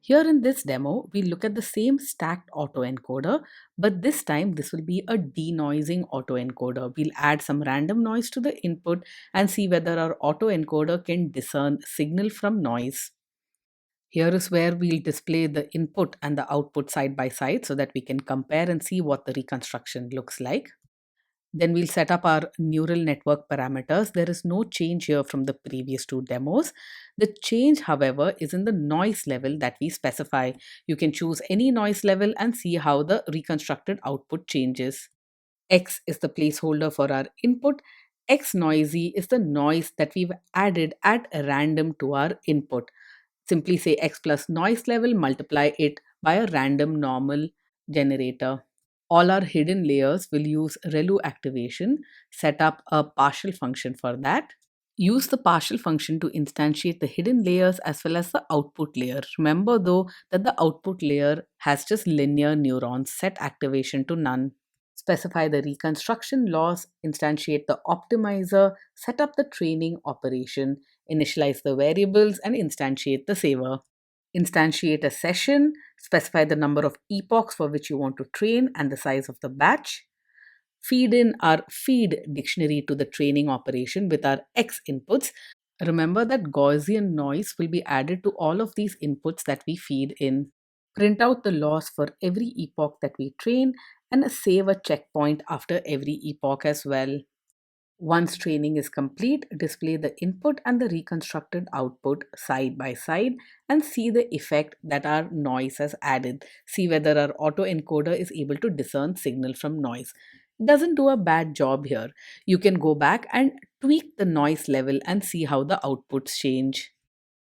Here in this demo, we look at the same stacked autoencoder, but this time this will be a denoising autoencoder. We'll add some random noise to the input and see whether our autoencoder can discern signal from noise. Here is where we'll display the input and the output side by side so that we can compare and see what the reconstruction looks like. Then we'll set up our neural network parameters. There is no change here from the previous two demos. The change, however, is in the noise level that we specify. You can choose any noise level and see how the reconstructed output changes. X is the placeholder for our input. X noisy is the noise that we've added at random to our input. Simply say X plus noise level, multiply it by a random normal generator. All our hidden layers will use ReLU activation. Set up a partial function for that. Use the partial function to instantiate the hidden layers as well as the output layer. Remember though that the output layer has just linear neurons. Set activation to none. Specify the reconstruction loss, instantiate the optimizer, set up the training operation, initialize the variables, and instantiate the saver. Instantiate a session, specify the number of epochs for which you want to train and the size of the batch. Feed in our feed dictionary to the training operation with our X inputs. Remember that Gaussian noise will be added to all of these inputs that we feed in. Print out the loss for every epoch that we train and save a checkpoint after every epoch as well. Once training is complete, display the input and the reconstructed output side by side and see the effect that our noise has added. See whether our autoencoder is able to discern signal from noise. It doesn't do a bad job here. You can go back and tweak the noise level and see how the outputs change.